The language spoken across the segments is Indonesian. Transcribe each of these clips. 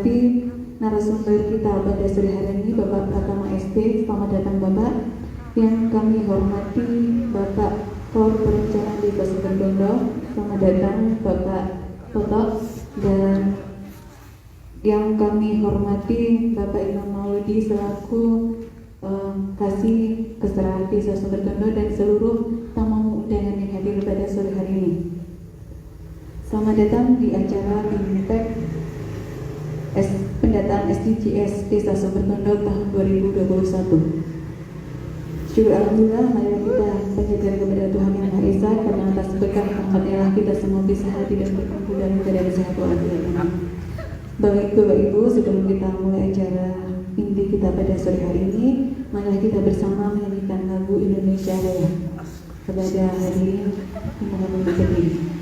hormati narasumber kita pada sore hari ini, Bapak Pratama SD. Selamat datang Bapak. Yang kami hormati Bapak Kor Perencanaan Desa Sumbergondo. Selamat datang Bapak Toto. Dan yang kami hormati Bapak Imam Mauludi selaku Kasih Keserahan Desa Sumbergondo dan seluruh tamu undangan yang hadir pada sore hari ini. Selamat datang di acara BIMTEK pendataan SDGs Desa Sumbergondo tahun 2021. Syukur Alhamdulillah, mari kita panjatkan kepada Tuhan Yang Maha Esa karena atas berkah rahmat-Nya kita semua bisa hadir dan berkumpul dalam keadaan sehat walafiat. Bapak Ibu, sebelum kita mulai acara inti kita pada sore hari ini, mari kita bersama menyanyikan lagu Indonesia Raya kepada hadirin yang menghadiri sini.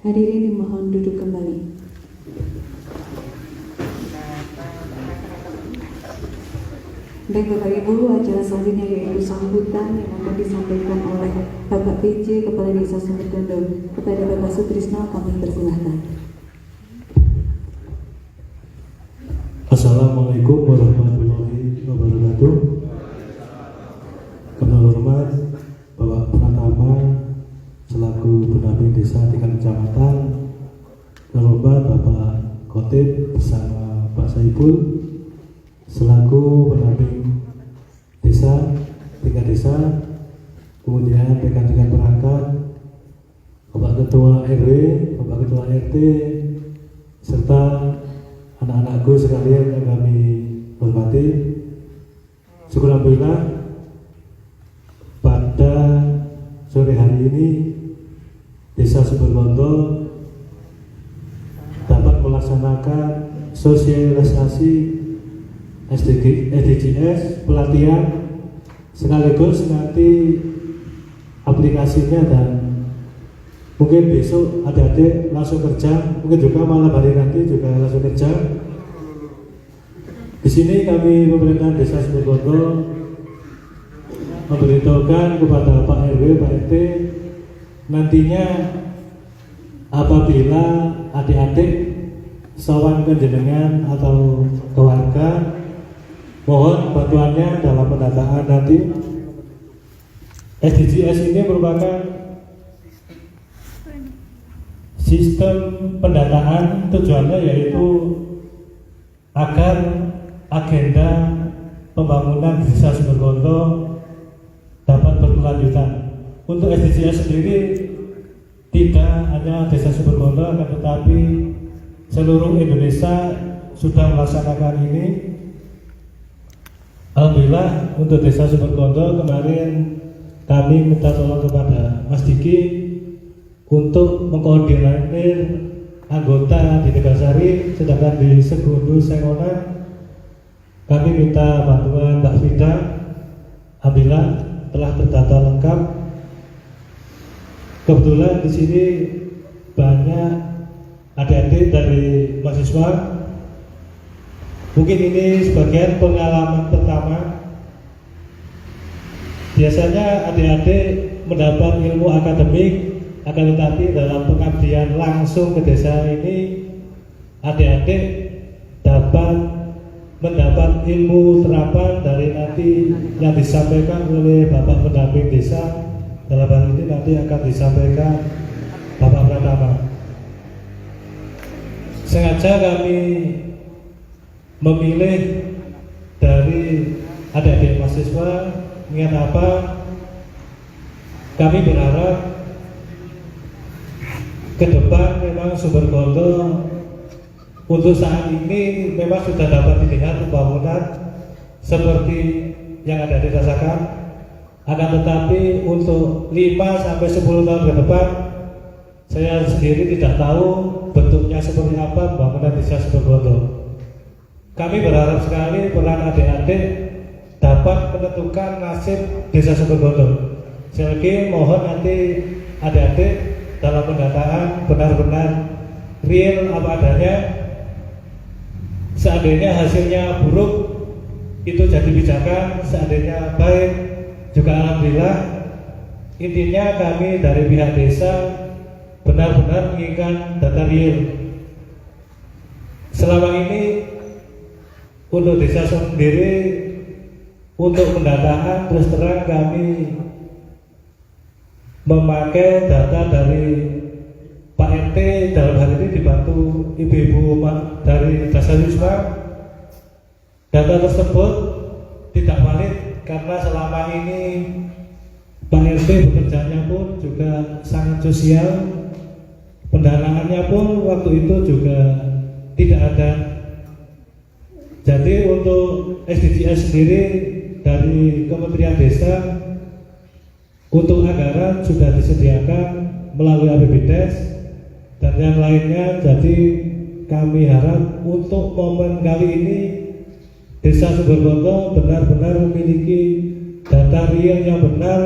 Hadirin dimohon duduk kembali. Baik Bapak Ibu, acara selanjutnya yaitu sambutan yang akan disampaikan oleh Bapak PJ Kepala Desa Sumbergondo. Kepada Bapak Sutrisno kami persilahkan. Assalamualaikum warahmatullahi wabarakatuh. Kami hormat Bapak Pratama selaku pendamping desa tingkat kecamatan, terhormat Bapak Khotib bersama Pak Saiful selaku pendamping desa tingkat desa, kemudian rekan-rekan perangkat, Bapak Ketua RW, Bapak Ketua RT, serta anak-anakku sekalian yang kami hormati. Syukur Alhamdulillah pada sore hari ini Desa Sumbergondo dapat melaksanakan sosialisasi SDGs, pelatihan sekaligus nanti aplikasinya, dan mungkin besok adik-adik langsung kerja, mungkin juga malam hari nanti juga langsung kerja. Di sini kami pemerintahan Desa Sumbergondo memberitahukan kepada Pak RW, Pak RT, nantinya apabila adik-adik sowan ke jenengan atau ke warga, mohon bantuannya dalam pendataan nanti. SDGs ini merupakan sistem pendataan, tujuannya yaitu agar agenda pembangunan Desa Sumbergondo dapat berkelanjutan. Untuk SDGs sendiri tidak hanya Desa Sumbergondo, akan tetapi seluruh Indonesia sudah melaksanakan ini, Alhamdulillah untuk Desa Sumberkondo kemarin kami minta tolong kepada Mas Diki untuk mengkoordinir anggota di Tegalsari, sedangkan di Segundo Sengonan kami minta bantuan Mbak Frida. Alhamdulillah telah terdata lengkap. Kebetulan di sini banyak adik-adik dari mahasiswa. Mungkin ini sebagian pengalaman pertama. Biasanya adik-adik mendapat ilmu akademik, akan tetapi dalam pengabdian langsung ke desa ini, adik-adik dapat mendapat ilmu terapan dari nanti yang disampaikan oleh Bapak pendamping desa. Dalam hal ini nanti akan disampaikan Bapak Pratama. Sengaja kami memilih dari adik-adik mahasiswa. Ingat apa? Kami berharap ke depan memang Sumberkondo untuk saat ini memang sudah dapat dilihat pembangunan seperti yang ada dirasakan. Akan tetapi untuk 5-10 tahun ke depan, saya sendiri tidak tahu bentuknya seperti apa pembangunan desa Sumberkondo. Kami berharap sekali peran adik-adik dapat menentukan nasib desa Sumberkondo. Sekali lagi mohon nanti adik-adik dalam pendataan benar-benar real apa adanya. Seandainya hasilnya buruk itu jadi pijakan, seandainya baik juga alhamdulillah. Intinya kami dari pihak desa benar-benar menginginkan data real. Selama ini untuk desa sendiri, untuk pendataan terus terang kami memakai data dari Pak RT, dalam hal ini dibantu ibu-ibu dari Dasar Wisma. Data tersebut tidak valid karena selama ini Pak RT bekerjanya pun juga sangat sosial, pendanaannya pun waktu itu juga tidak ada. Jadi untuk SDGs sendiri dari Kementerian Desa untuk anggaran sudah disediakan melalui APBDes dan yang lainnya. Jadi kami harap untuk momen kali ini Desa Sumberkondo benar-benar memiliki data real yang benar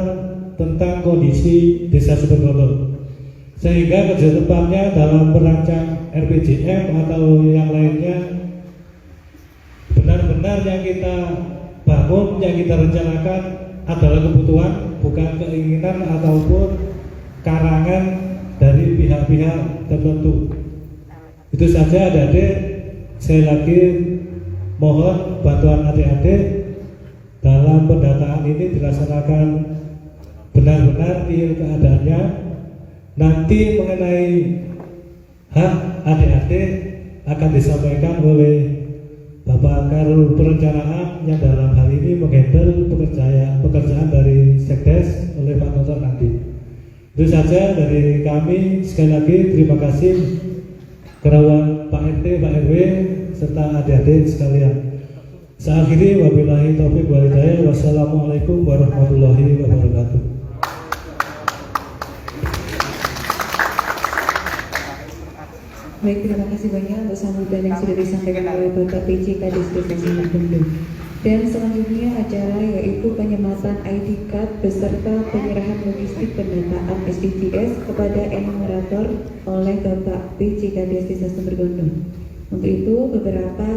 tentang kondisi Desa Sumberkondo, sehingga kerja depannya dalam merancang RPJM atau yang lainnya benar-benar yang kita bangun, yang kita rencanakan adalah kebutuhan, bukan keinginan ataupun karangan dari pihak-pihak tertentu. Itu saja adik-adik. Saya lagi mohon bantuan adik-adik dalam pendataan ini dilaksanakan benar-benar real keadaannya. Nanti mengenai hak adik-adik akan disampaikan oleh Bapak Karul Perencanaan yang dalam hal ini menghandle pekerjaan dari Sekdes oleh Pak Tonton nanti. Itu saja dari kami. Sekali lagi terima kasih kerawan Pak RT, Pak RW serta adik-adik sekalian. Saya akhiri, wabillahi taufiq wal hidayah. Wassalamualaikum warahmatullahi wabarakatuh. Baik, terima kasih banyak untuk sambutan yang sudah disampaikan oleh Bapak PJ Kades Desa Sumberkondo. Dan selanjutnya acara yaitu penyematan ID card beserta penyerahan logistik pendataan SDGs kepada enumerator oleh Bapak PJ Kades Desa Sumberkondo. Untuk itu beberapa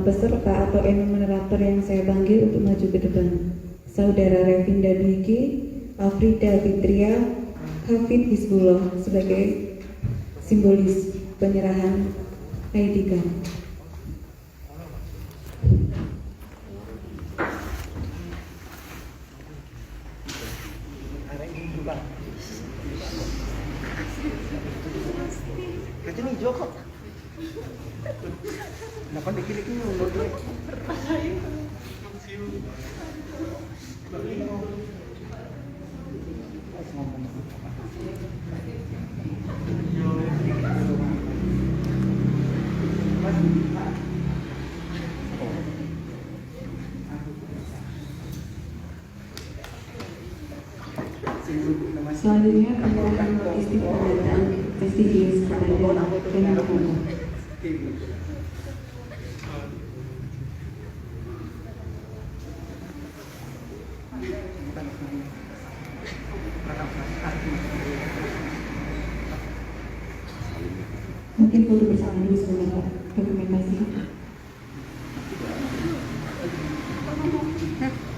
peserta atau enumerator yang saya panggil untuk maju ke depan: Saudara Revinda Dwiki, Afrida Fitria, Hafid Hizbullah sebagai simbolis penyerahan ID card. Ini Joko. Kenapa dikit-dikit mundur dulu? Mas Selanjutnya penyerahan logistik pendataan SDGs kepada Kemenkominfo. Mungkin perlu bersama dulu sebentar dokumentasi.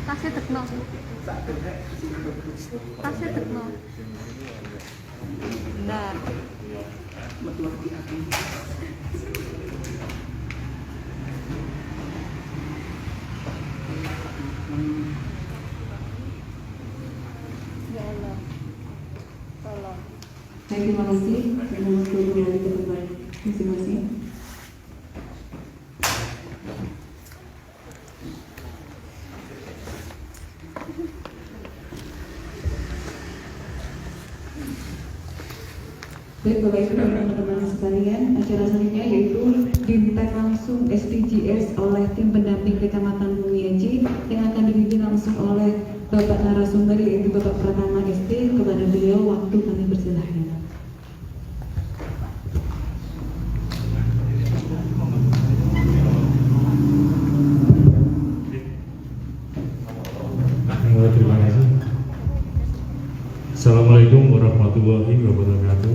Tasnya tekno. Tasnya tekno. Benar. Ya Allah. Tolong. Baik, terima kasih. Terima kasih kembali ke tempat masing-masing. Baik, Bapak Ibu dan teman-teman sekalian, acara selanjutnya yaitu diminta langsung SDGs oleh tim pendamping Kecamatan Bumiaji yang akan dipimpin langsung oleh Bapak narasumber yaitu Bapak Pratama SD. Kepada beliau waktu kami persilahkan. Terima kasih. Assalamualaikum warahmatullahi wabarakatuh.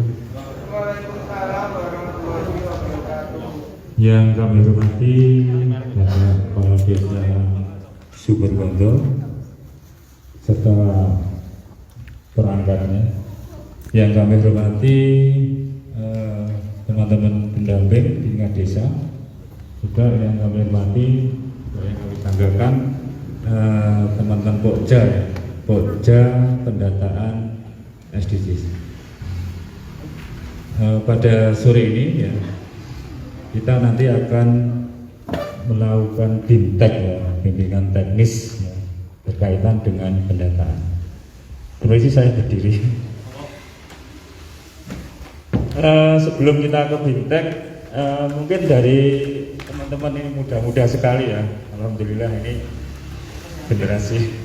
Yang kami hormati Bapak Kepala Desa Sumbergondo serta perangkatnya. Yang kami hormati teman-teman pendamping di tingkat desa, juga yang kami hormati, yang kami banggakan teman-teman Pokja, Pokja pendataan SDGs. Pada sore ini ya, kita nanti akan melakukan BIMTEK ya, bimbingan teknis ya, berkaitan dengan pendataan. Permisi saya berdiri. Sebelum kita ke BIMTEK, mungkin dari teman-teman ini muda-muda sekali ya, alhamdulillah ini generasi.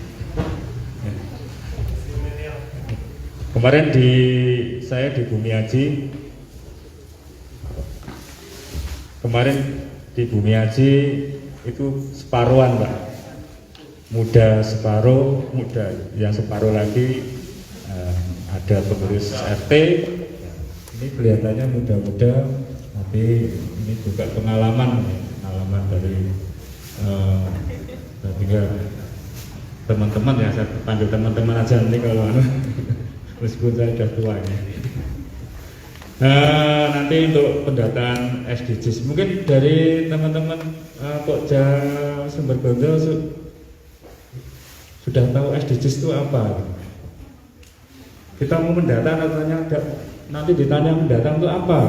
Kemarin saya di Bumiaji. Kemarin di Bumiaji itu separuhan, Pak. Muda separuh, muda yang separuh lagi ada pengurus RT. Ini kelihatannya muda-muda, tapi ini juga pengalaman dari teman-teman ya, saya panggil teman-teman aja nanti kalau meskipun saya sudah tua ini. Nanti untuk pendataan SDGs, mungkin dari teman-teman Pokja Sumbergondo sudah tahu SDGs itu apa? Kita mau mendata, nanti ditanya mendatang itu apa?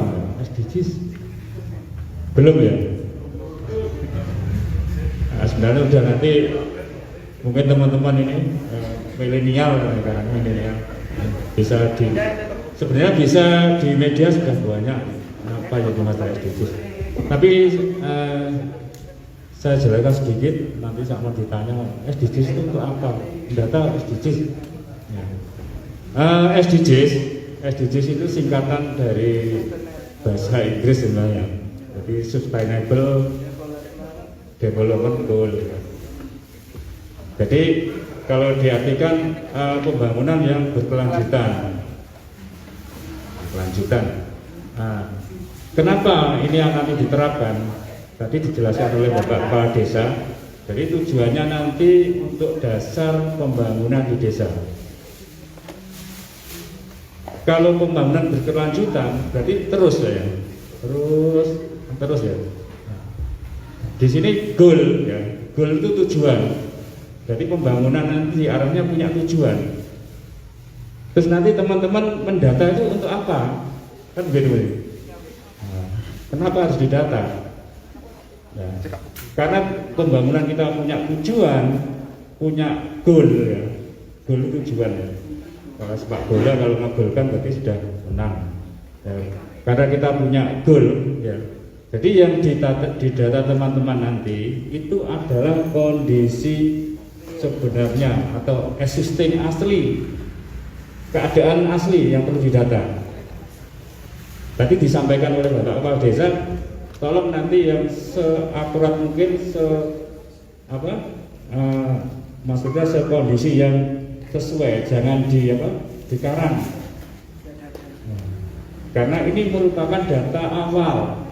SDGs belum ya? Nah, sebenarnya udah, nanti mungkin teman-teman ini milenial sekarang, milenial bisa sebenarnya bisa di media sudah banyak apa yang masalah SDGs. Tapi saya jelaskan sedikit, nanti sama ditanya SDGs itu untuk apa? Data SDGs. Ya. SDGs itu singkatan dari bahasa Inggris sebenarnya. Jadi Sustainable Development Goal. Jadi kalau diartikan pembangunan yang berkelanjutan. Nah, kenapa ini yang nanti diterapkan? Tadi dijelaskan oleh Bapak Kepala Desa. Jadi tujuannya nanti untuk dasar pembangunan di desa. Kalau pembangunan berkelanjutan, berarti terus ya, terus ya. Nah, di sini goal ya, goal itu tujuan. Jadi pembangunan nanti arahnya punya tujuan. Terus nanti teman-teman mendata itu untuk apa? Kan begitu. Nah, kenapa harus didata? Ya, karena pembangunan kita punya tujuan, punya goal ya. Goal itu tujuan ya. Kalau sepak bola kalau ngegolkan berarti sudah menang. Ya, karena kita punya goal ya. Jadi yang didata teman-teman nanti itu adalah kondisi sebenarnya atau existing asli keadaan asli yang perlu didata. Tadi disampaikan oleh Bapak Kepala Desa, tolong nanti yang seakurat mungkin, maksudnya sekondisi yang sesuai, jangan dikarang. Karena ini merupakan data awal.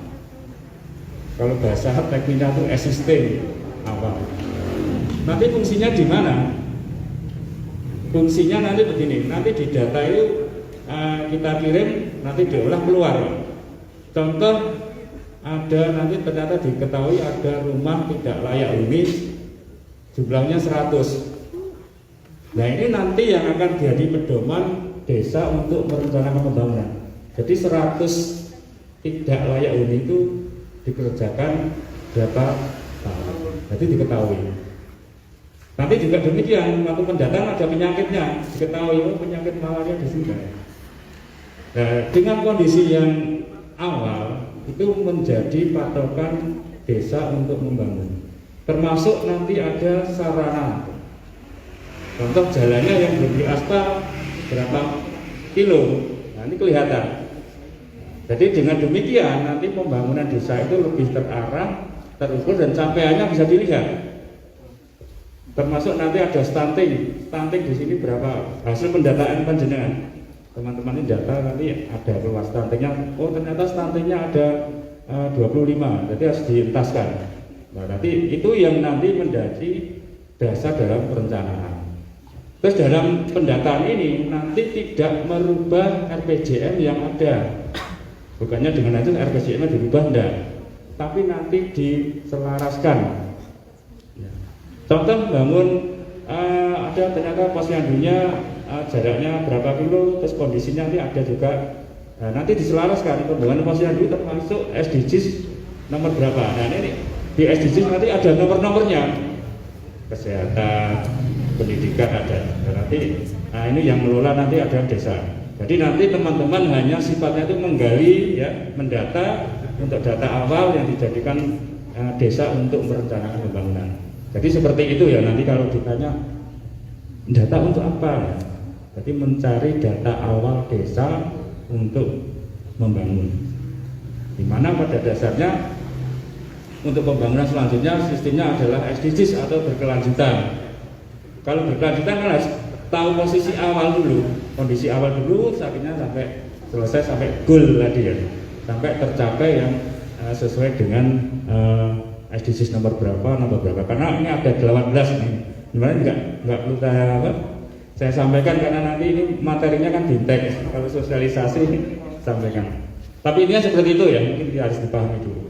Kalau bahasa tekniknya itu existing awal. Nanti fungsinya di mana? Fungsinya nanti begini, nanti di data itu kita kirim, nanti diolah keluar. Contoh, ada nanti ternyata diketahui ada rumah tidak layak huni, jumlahnya 100. Nah ini nanti yang akan jadi pedoman desa untuk merencanakan pembangunan. Jadi 100 tidak layak huni itu dikerjakan berapa tahun, jadi diketahui. Nanti juga demikian, waktu pendataan ada penyakitnya, diketahui penyakit malaria di sini. Nah, dengan kondisi yang awal itu menjadi patokan desa untuk membangun. Termasuk nanti ada sarana. Contoh jalannya yang belum diaspal berapa kilo, nah ini kelihatan. Jadi dengan demikian nanti pembangunan desa itu lebih terarah, terukur dan capaiannya bisa dilihat. Termasuk nanti ada stunting di sini berapa hasil pendataan panjenengan. Teman-teman ini data nanti ada keluar stuntingnya. Oh ternyata stuntingnya ada 25, jadi harus dientaskan. Nah nanti itu yang nanti menjadi dasar dalam perencanaan. Terus dalam pendataan ini nanti tidak merubah RPJM yang ada. Bukannya dengan itu RPJM-nya dirubah enggak, tapi nanti diselaraskan. Contoh bangun ada ternyata posyandunya jaraknya berapa kilo, terus kondisinya nanti ada juga nanti diselaraskan pembangunan posyandu termasuk SDGs nomor berapa. Nah ini di SDGs nanti ada nomor-nomornya, kesehatan, pendidikan ada. Nanti ini yang mengelola nanti ada desa. Jadi nanti teman-teman hanya sifatnya itu menggali ya, mendata untuk data awal yang dijadikan desa untuk merencanakan pembangunan. Jadi seperti itu ya, nanti kalau ditanya data untuk apa? Jadi mencari data awal desa untuk membangun. Di mana pada dasarnya untuk pembangunan selanjutnya sistemnya adalah SDGs atau berkelanjutan. Kalau berkelanjutan kan harus tahu posisi awal dulu, kondisi awal dulu, akhirnya sampai selesai sampai goal tadi ya, sampai tercapai yang sesuai dengan SDGs nomor berapa, karena ini ada 18 nih. Gimana nggak perlu saya sampaikan karena nanti ini materinya kan bintek, kalau sosialisasi sampaikan. Tapi intinya seperti itu ya, mungkin harus dipahami dulu.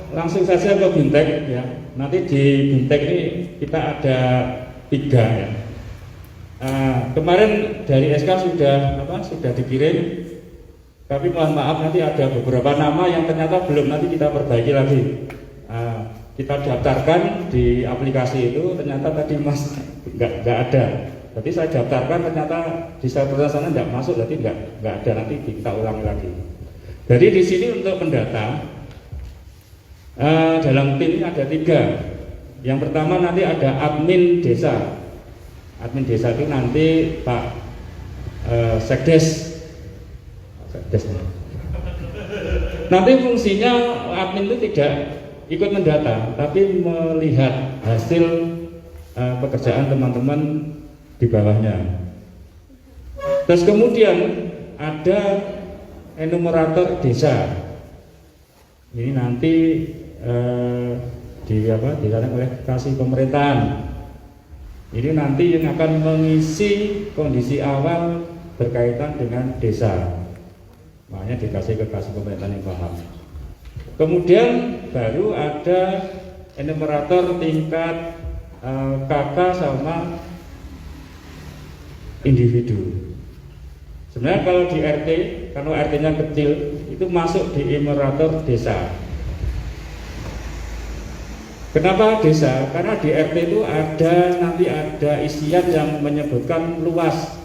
Langsung saja ke bintek ya. Nanti di bintek ini kita ada 3 ya. Kemarin dari SK sudah dikirim. Tapi mohon maaf nanti ada beberapa nama yang ternyata belum, nanti kita perbaiki lagi. Kita daftarkan di aplikasi itu, ternyata tadi Mas nggak ada. Jadi saya daftarkan ternyata di server sana nggak masuk, jadi nggak ada, nanti kita ulangi lagi. Jadi di sini untuk pendata dalam tim ini ada 3. Yang pertama nanti ada admin desa. Admin desa itu nanti Pak Sekdes. Nanti fungsinya admin itu tidak ikut mendata, tapi melihat hasil pekerjaan teman-teman di bawahnya. Terus kemudian ada enumerator desa. Ini nanti dilakukan oleh kasih pemerintahan. Ini nanti yang akan mengisi kondisi awal berkaitan dengan desa. Makanya dikasih ke kasih pemerintahan yang paham. Kemudian baru ada enumerator tingkat KK sama individu. Sebenarnya kalau di RT, kalau RT-nya kecil itu masuk di enumerator desa. Kenapa desa? Karena di RT itu nanti ada isian yang menyebutkan luas.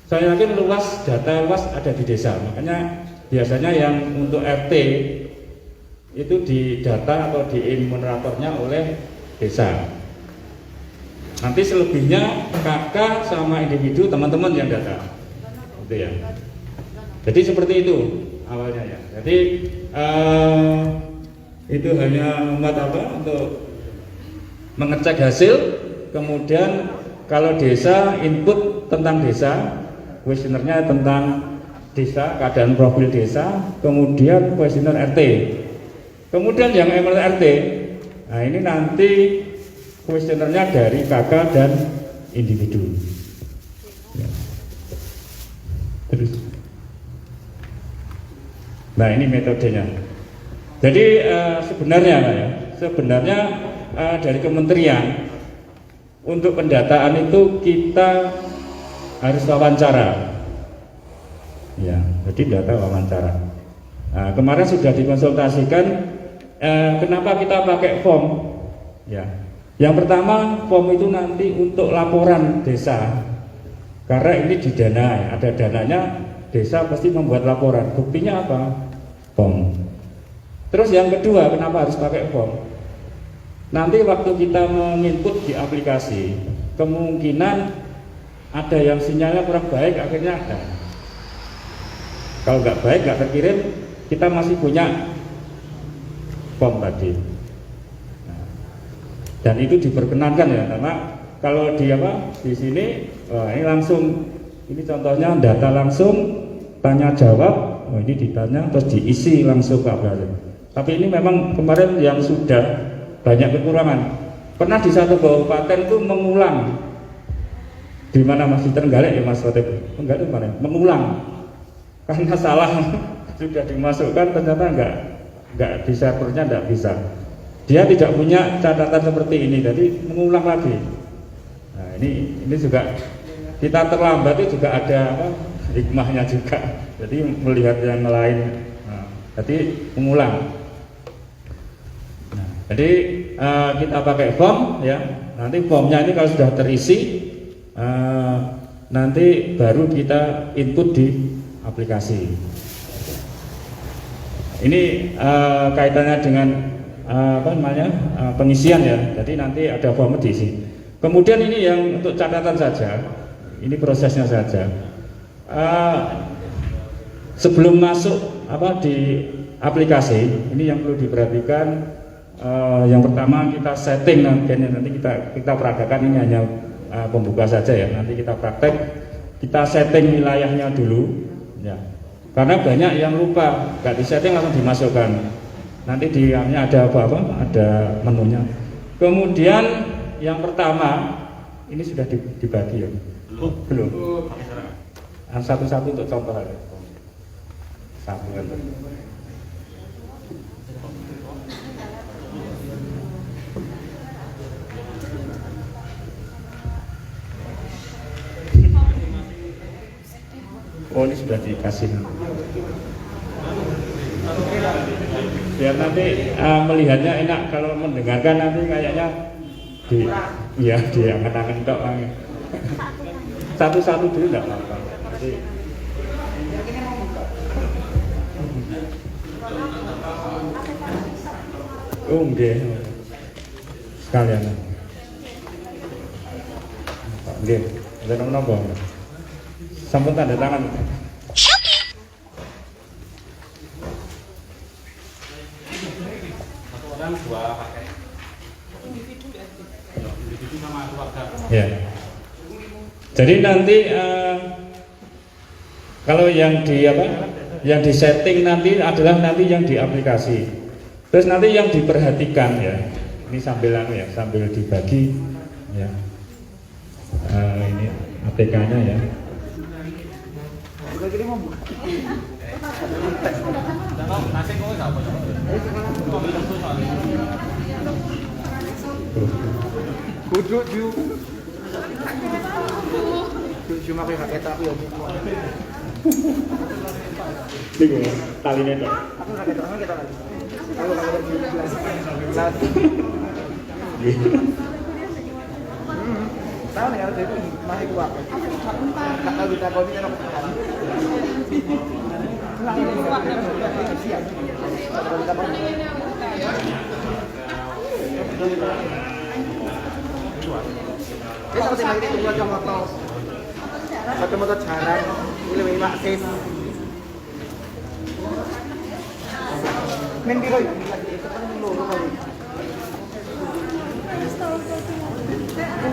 Saya yakin data luas ada di desa, makanya biasanya yang untuk RT itu didata atau di enumeratornya oleh desa. Nanti selebihnya kakak sama individu teman-teman yang datang. Gitu ya. Jadi seperti itu awalnya ya. Jadi itu hanya untuk mengecek hasil. Kemudian kalau desa input tentang desa, kuesionernya tentang desa, keadaan profil desa, kemudian kuesioner RT. Kemudian yang MRT, nah ini nanti kuesionernya dari kakak dan individu. Ya. Terus, nah ini metodenya. Jadi sebenarnya dari kementerian untuk pendataan itu kita harus wawancara. Ya, jadi data wawancara. Nah, kemarin sudah dikonsultasikan. Kenapa kita pakai form? Ya, yang pertama form itu nanti untuk laporan desa. Karena ini didanai, ada dananya, desa pasti membuat laporan. Buktinya apa? Form. Terus yang kedua, kenapa harus pakai form? Nanti waktu kita menginput di aplikasi, kemungkinan ada yang sinyalnya kurang baik, akhirnya kalau nggak baik, nggak terkirim, kita masih punya form tadi. Nah, dan itu diperkenankan ya, karena kalau di sini, ini langsung, ini contohnya data langsung, tanya jawab, ini ditanya terus diisi langsung ke aplikasi. Tapi ini memang kemarin yang sudah banyak kekurangan. Pernah di satu kabupaten itu mengulang, di mana masih Trenggalek ya Mas Khotib, Trenggalek mana? Mengulang karena salah sudah dimasukkan, ternyata enggak di servernya enggak bisa. Dia tidak punya catatan seperti ini, jadi mengulang lagi. Nah, ini juga kita terlambat itu juga ada hikmahnya juga. Jadi melihat yang lain, jadi mengulang. Jadi kita pakai form ya. Nanti formnya ini kalau sudah terisi, nanti baru kita input di aplikasi. Ini kaitannya dengan pengisian ya. Jadi nanti ada form diisi. Kemudian ini yang untuk catatan saja. Ini prosesnya saja. Sebelum masuk di aplikasi, ini yang perlu diperhatikan. Yang pertama kita setting nanti kita peragakan, ini hanya pembuka saja ya. Nanti kita praktek, kita setting wilayahnya dulu ya. Karena banyak yang lupa, nggak disetting langsung dimasukkan. Nanti di ada ada menunya. Kemudian yang pertama ini sudah dibagi ya. Belum. Satu-satu untuk contoh aja. Satu kan. Oh, ini sudah dikasih. Biar nanti melihatnya enak, kalau mendengarkan nanti kayaknya diangen-angen tok. Satu-satu dulu enggak apa-apa. Nggih. Sekalian. Nggih, ada nomor. Sampun tanda tangan. Orang dua pakai. Individu sama keluarga. Ya. Jadi nanti kalau yang di setting nanti adalah nanti yang di aplikasi. Terus nanti yang diperhatikan ya. Ini sambil sambil dibagi ya. Ini APK-nya ya. Kudu cuma kayak eta aku ya. Ini talinya dong. Aku enggak ada kita lagi. Aku enggak ada jelas. Tahu nih ada itu masih kuat. Kalau kita kau ini kan siap. Kalau kita motor sing lagi itu kacamata. Kacamata jaran. Iki lebih maksis. Men piro iki? Loro kali.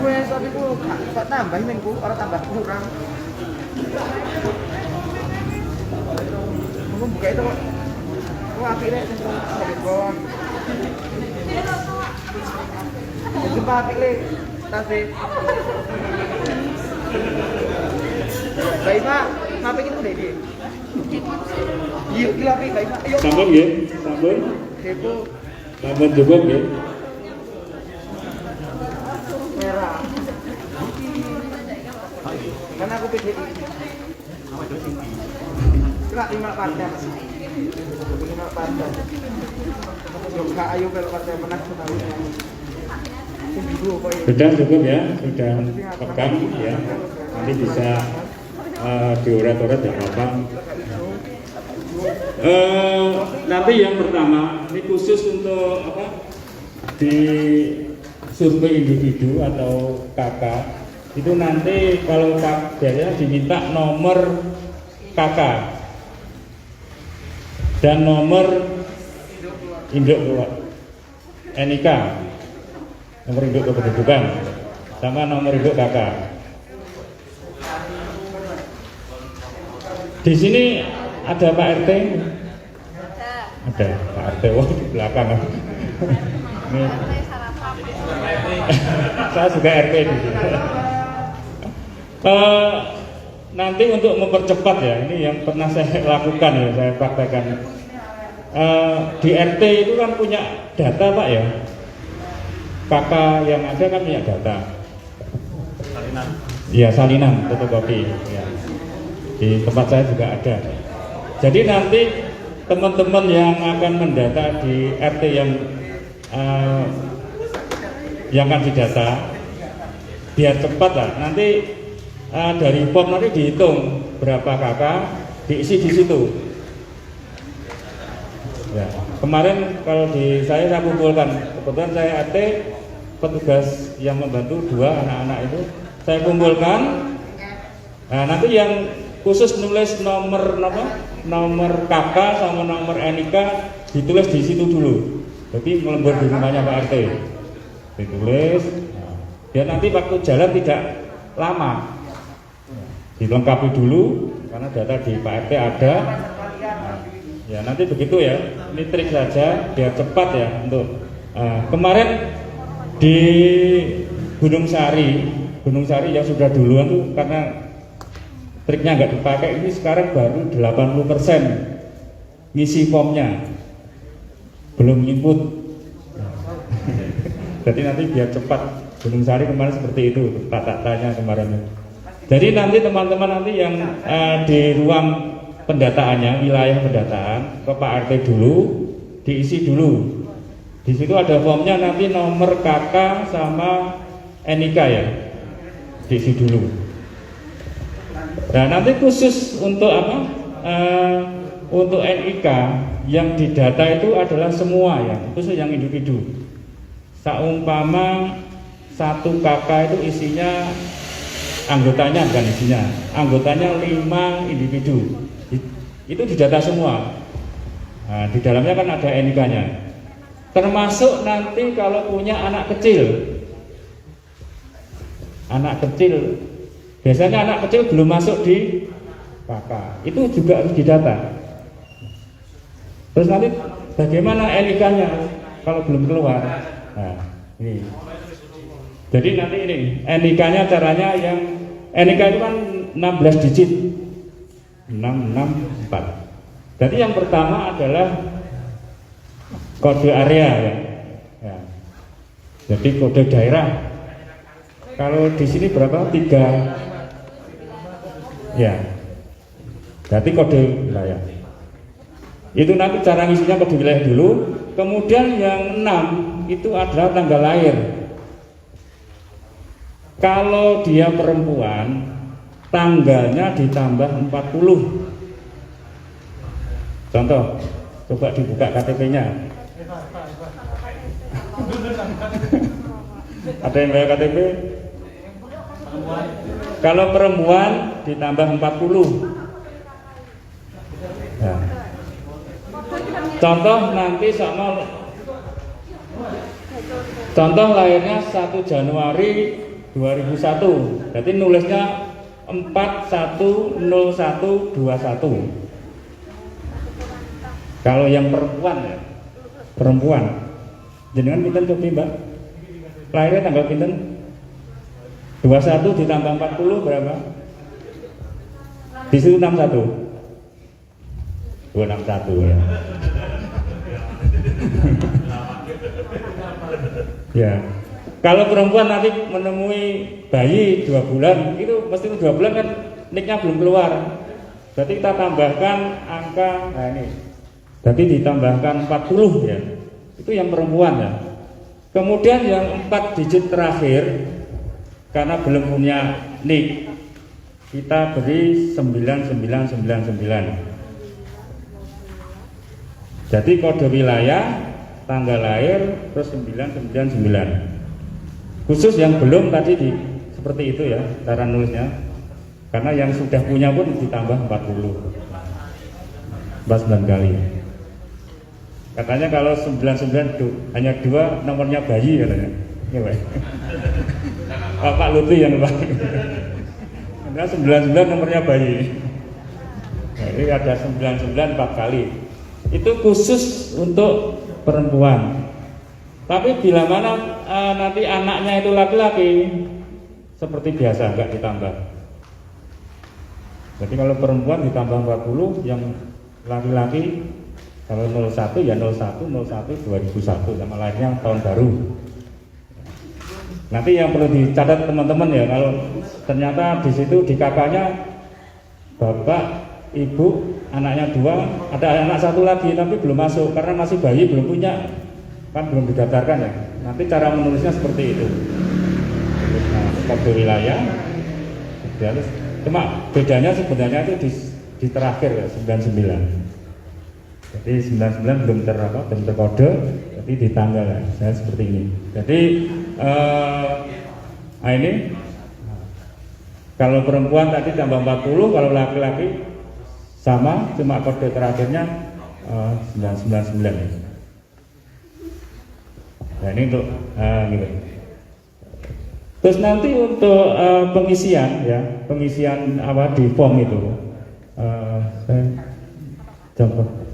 Wes tapi ku gak tambah minggu, ora tambah kurang. Aku buka itu kok. Wah, akhirnya sentral dari bawah. Itu apik le. Tasih. Baik, Pak. Apik itu deh. Iya, gila apik, baik, Pak. Ayo. Sampun nggih, sampun. Depo Sampun cukup nggih. merah. Karena aku PDI. Kira 5 partai. 5 partai. Juga ayo kalau partai menang setahun. Sudah cukup ya, sudah pegang ya. Nanti bisa dioret-oret ya apa. Nanti yang pertama ini khusus untuk apa? Di survei individu atau kakak itu nanti kalau biasanya diminta nomor kakak dan nomor induk NIK, nomor induk kependudukan sama nomor induk kakak. Di sini ada Pak RT, ada Pak RT di belakang. Ini saya juga RT di sini. Nanti untuk mempercepat ya, ini yang pernah saya lakukan ya, saya praktekkan. Di RT itu kan punya data Pak ya, kakak yang ada kan punya data. Salinan. Iya salinan, fotokopi. Ya. Di tempat saya juga ada. Jadi nanti teman-teman yang akan mendata di RT yang akan didata, biar cepat lah. Nanti dari form nanti dihitung berapa kakak, diisi di situ. Ya, kemarin kalau saya kumpulkan, kebetulan saya RT, petugas yang membantu 2 anak-anak itu saya kumpulkan. Nah, nanti yang khusus nulis nomor kakak sama nomor NIK ditulis di situ dulu. Jadi melembur di rumahnya Pak RT ditulis. Biar nanti waktu jalan tidak lama, dilengkapi dulu karena data di Pak RT ada. Ya nanti begitu ya. Ini trik saja biar cepat ya untuk kemarin di Gunung Sari yang sudah duluan tuh karena triknya nggak dipakai, ini sekarang baru 80% ngisi formnya, belum input. Jadi nanti biar cepat. Gunung Sari kemarin seperti itu tanya kemarin. Jadi nanti teman-teman nanti yang di ruang pendataannya, wilayah pendataan ke Pak RT dulu, diisi dulu. Di situ ada formnya, nanti nomor kakak sama NIK ya, diisi dulu. Nah nanti khusus untuk apa? Untuk NIK yang didata itu adalah semua ya, khusus yang individu. Saumpama satu kakak itu isinya anggotanya, bukan isinya, anggotanya 5 individu. Itu didata semua. Nah, di dalamnya kan ada NIK-nya. Termasuk nanti kalau punya anak kecil. Anak kecil, biasanya anak kecil belum masuk di kakak, itu juga harus didata. Terus nanti bagaimana NIK-nya kalau belum keluar? Nah, ini. Jadi nanti ini NIK-nya caranya yang NIK itu kan 16 digit. 664. Jadi yang pertama adalah kode area ya. Ya. Jadi kode daerah. Kalau di sini berapa? 3. Ya. Berarti kode wilayah. Itu nanti cara ngisinya kode wilayah dulu. Kemudian yang 6 itu adalah tanggal lahir. Kalau dia perempuan, tanggalnya ditambah 40. Contoh, coba dibuka KTP-nya. Ada yang bayar KTP? Kalau perempuan ditambah 40. Nah. Contoh nanti sama contoh lahirnya 1 Januari 2001. Berarti nulisnya 410121. Kalau yang perempuan ya. Perempuan. Jenengan pinten coba Mbak? Lahirnya tanggal pinten? 21 ditambah 40 berapa? Di situ 61. 261 ya. Ya. Kalau perempuan nanti menemui bayi 2 bulan, itu pasti 2 bulan kan niknya belum keluar. Berarti kita tambahkan angka, nah ini. Berarti ditambahkan 40 ya. Itu yang perempuan ya. Kemudian yang 4 digit terakhir karena belum punya nik, kita beri 9999. Jadi kode wilayah, tanggal lahir, terus 999. Khusus yang belum tadi seperti itu ya cara nulisnya. Karena yang sudah punya pun ditambah 40. 9 kali. Katanya kalau 99 itu hanya 2 nomornya bayi katanya. Ya, Pak. Pak Lutfi yang Pak. Karena 99 nomornya bayi. Nah, ini ada 99 4 kali. Itu khusus untuk perempuan. Tapi bila mana nanti anaknya itu laki-laki, seperti biasa enggak ditambah. Jadi kalau perempuan ditambah 40, yang laki-laki kalau 01 ya 01/01/2001 sama lahirnya tahun baru. Nanti yang perlu dicatat teman-teman ya, kalau ternyata di situ di kakaknya bapak, ibu, anaknya 2, ada anak 1 lagi tapi belum masuk karena masih bayi, belum punya, kan belum didaftarkan ya. Nanti cara menulisnya seperti itu. Nah, kode wilayah. Cuma bedanya sebenarnya itu di terakhir ya 99. Jadi 99 belum terkode, tapi di tanggal ya, saya seperti ini. Jadi ini kalau perempuan tadi tambah 40, kalau laki-laki sama, cuma kode terakhirnya 999. Nah ini untuk gitu. Terus nanti untuk pengisian ya, pengisian apa di form itu, saya coba.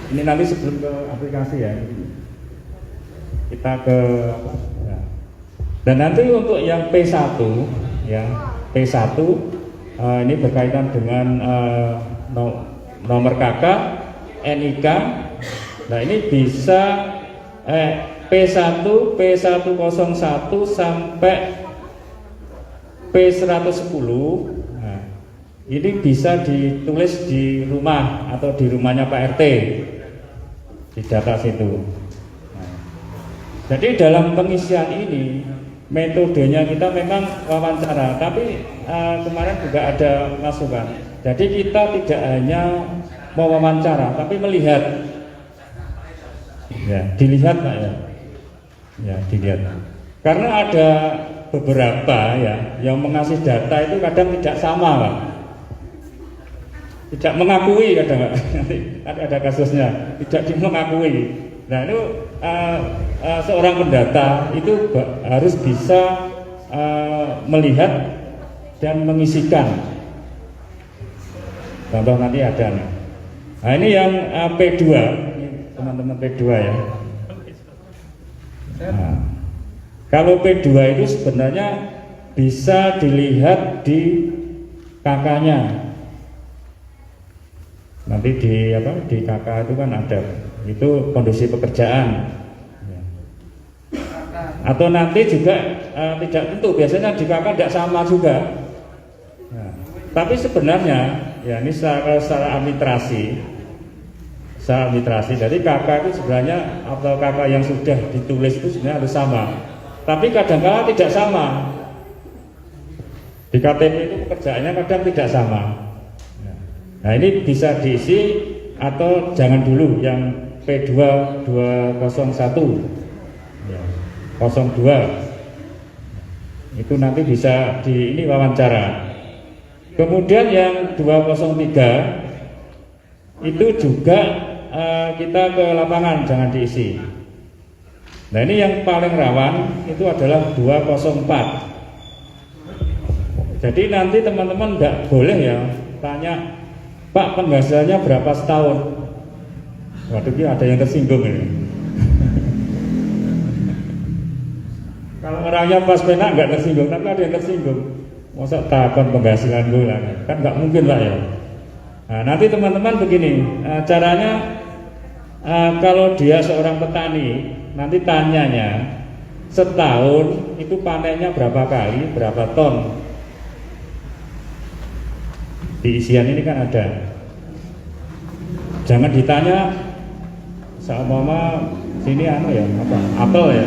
Ini nanti sebelum ke aplikasi ya, kita ke ya. Dan nanti untuk yang P1 ya, P1 ini berkaitan dengan nomor KK, NIK. Nah ini bisa P1, P101 sampai P110. Nah, ini bisa ditulis di rumah atau di rumahnya Pak RT di data situ. Nah, jadi dalam pengisian ini metodenya kita memang wawancara, tapi kemarin juga ada masukan. Jadi kita tidak hanya mewawancara, tapi melihat. Ya, dilihat Pak ya. Ya, dilihat. Karena ada beberapa ya yang mengasih data itu kadang tidak sama, Pak. Tidak mengakui kadang, Pak. Nanti ada kasusnya, tidak mengakui. Nah, itu seorang pendata itu harus bisa melihat dan mengisikan. Contoh nanti ada. Nah, ini yang P2. Teman-teman P2 ya. Nah, kalau P2 itu sebenarnya bisa dilihat di kakaknya. Nanti di KK itu kan ada itu kondisi pekerjaan. Atau nanti juga tidak tentu, biasanya di KK tidak sama juga. Nah, tapi sebenarnya ya ini secara administrasi. Jadi kakak itu sebenarnya atau kakak yang sudah ditulis itu sebenarnya harus sama. Tapi kadang-kadang tidak sama. Di KTP itu pekerjaannya kadang tidak sama. Nah ini bisa diisi atau jangan dulu yang P2 201 ya, 02 itu nanti bisa di ini wawancara. Kemudian yang 203 itu juga kita ke lapangan, jangan diisi. Nah ini yang paling rawan itu adalah 204. Jadi nanti teman-teman nggak boleh ya tanya, Pak penghasilannya berapa setahun? Waduh, ini ada yang tersinggung ini. Kalau orangnya pas penak nggak tersinggung, tapi ada yang tersinggung. Masa takon penghasilan gue lah, kan nggak mungkin lah ya. Nah, nanti teman-teman begini, caranya kalau dia seorang petani, nanti tanyanya setahun itu panennya berapa kali, berapa ton. Di isian ini kan ada. Jangan ditanya sama sini ya, apel ya.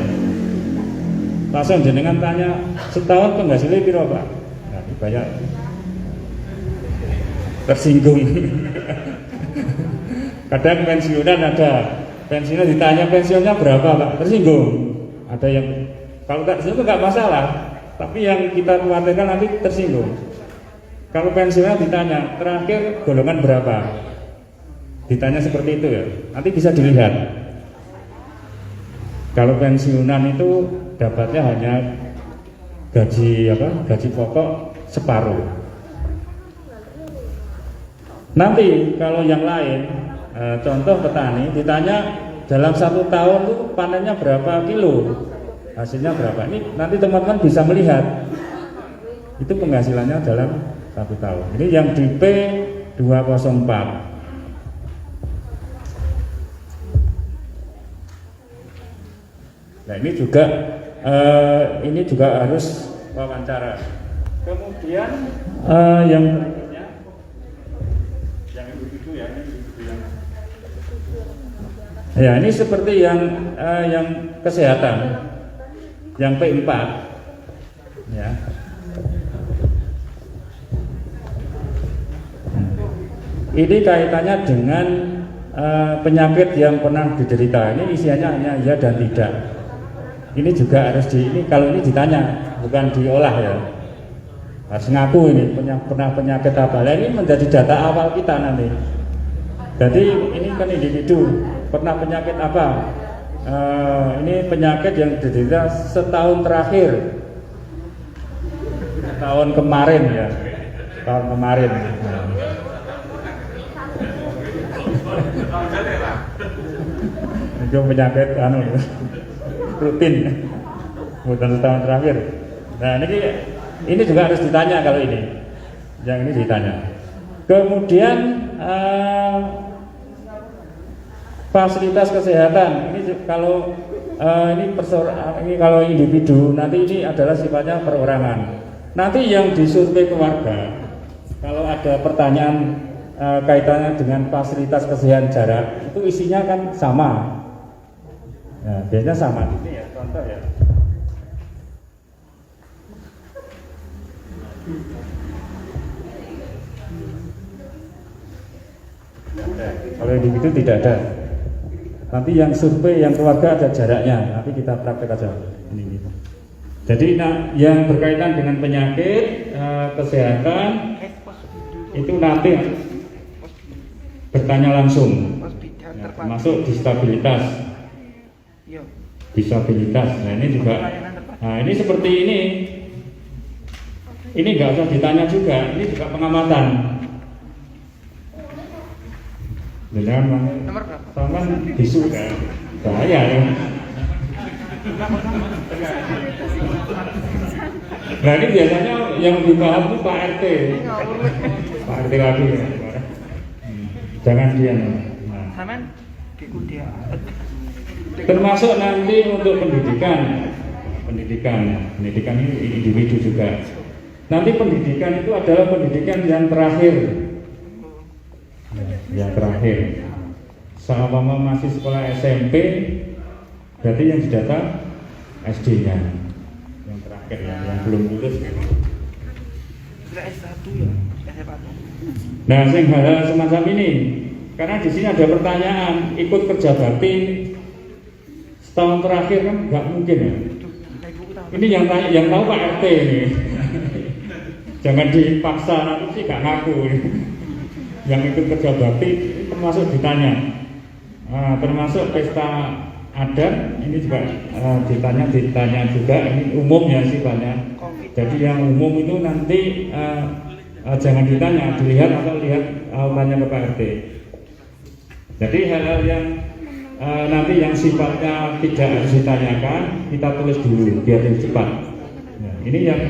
Langsung jenengan tanya setahun penghasilnya piro Pak? Nah, dibayar. Tersinggung. Kadang pensiunan ada, pensiunnya ditanya pensiunnya berapa Pak? Tersinggung. Ada yang kalau tak tersinggung nggak masalah, tapi yang kita khawatirkan nanti tersinggung. Kalau pensiunnya ditanya terakhir golongan berapa? Ditanya seperti itu ya, nanti bisa dilihat. Kalau pensiunan itu dapatnya hanya gaji gaji pokok separuh. Nanti kalau yang lain, contoh petani ditanya dalam 1 tahun itu panennya berapa kilo, hasilnya berapa. Ini nanti teman-teman bisa melihat itu penghasilannya dalam 1 tahun. Ini yang di P204. Nah ini juga harus wawancara. Kemudian yang berikutnya, yang individu ya, ya ini seperti yang kesehatan, yang P4, ya. Ini kaitannya dengan penyakit yang pernah diderita. Ini isiannya hanya ya dan tidak. Ini juga harus kalau ini ditanya, bukan diolah ya. Harus ngaku ini pernah penyakit apa. Nah, ini menjadi data awal kita nanti. Jadi ini kan individu pernah penyakit apa? Ini penyakit yang diderita setahun terakhir, tahun kemarin ya, tahun kemarin. Itu penyakit rutin, bukan setahun terakhir. Nah ini juga harus ditanya kalau ini, yang ini ditanya. Kemudian fasilitas kesehatan ini kalau ini kalau individu, nanti ini adalah sifatnya perorangan. Nanti yang disurvei keluarga, kalau ada pertanyaan kaitannya dengan fasilitas kesehatan jarak, itu isinya kan sama. Nah, biasanya sama. Ini ya contoh ya. Kalau individu tidak ada. Nanti yang survei yang keluarga ada jaraknya. Nanti kita praktek aja. Ini. Jadi yang berkaitan dengan penyakit kesehatan itu nanti bertanya langsung. Ya, termasuk disabilitas. Nah ini juga. Nah ini seperti ini. Ini nggak usah ditanya juga. Ini juga pengamatan. Jangan sama bisu kan, bahaya ya. Nah ini biasanya yang lebih paham itu Pak RT, Pak RT lagi ya. Jangan dia. Nah. Termasuk nanti untuk pendidikan ini individu juga. Nanti pendidikan itu adalah pendidikan yang terakhir. Yang terakhir, sama masih sekolah SMP, berarti yang didata SD-nya, yang terakhir ya, yang belum lulus. S1 ya, S1. Nah, hal semacam ini Karena di sini ada pertanyaan, ikut kerja bakti setahun terakhir kan nggak mungkin ya. Ini yang tanya, yang tahu Pak RT ini. Jangan dipaksa, nanti sih nggak ngaku. Yang ikut kerja bakti termasuk ditanya, termasuk pesta adat ini juga ditanya juga. Ini umum ya sifatnya. Jadi yang umum itu nanti jangan ditanya, dilihat atau lihat tanya ke Pak RT. Jadi hal-hal yang nanti yang sifatnya tidak harus ditanyakan kita tulis dulu biar lebih cepat. Nah, ini yang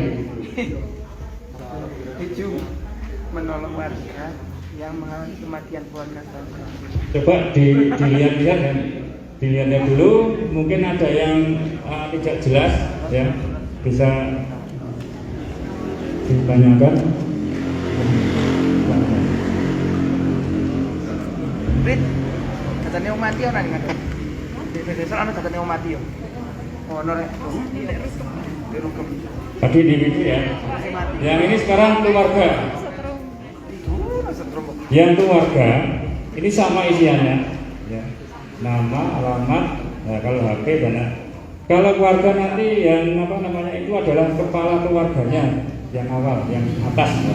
Tujuh, menolong warga yang mengalami kematian keluarga saya. coba dilihat-lihat ya, dilihat dulu. Mungkin ada yang tidak jelas ya, bisa ditanyakan. Brit, katanya mau mati orang ingat. Di desa ana katanya mau mati yo. Oh, norek. Dirukem. Tadi di video ya. Yang ini sekarang keluarga. Setrum. Yang keluarga ini sama isiannya, ya. Nama, alamat, nah, kalau HP dan kalau keluarga nanti yang apa namanya itu adalah kepala keluarganya yang awal, yang atas. Ya.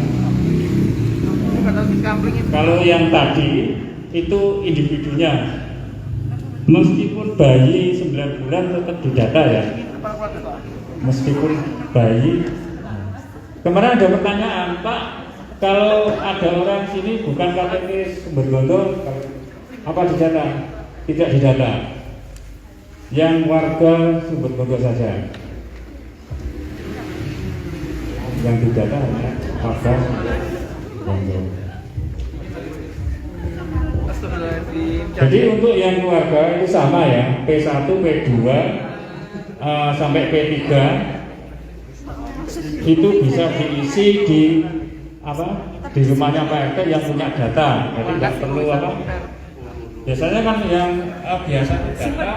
Kalau yang tadi itu individunya, meskipun bayi 9 bulan tetap didata ya. Meskipun bayi. Kemarin ada pertanyaan, Pak, kalau ada orang sini bukan KTP Sumbergondo, apa didata? Tidak didata. Yang warga Sumbergondo saja. Yang didata hanya warga Sumbergondo. Jadi untuk yang keluarga itu sama ya, P1, P2 sampai P3 itu bisa diisi di apa? Di rumahnya Pak RT yang punya data. Jadi nggak perlu apa? Biasanya kan yang biasa data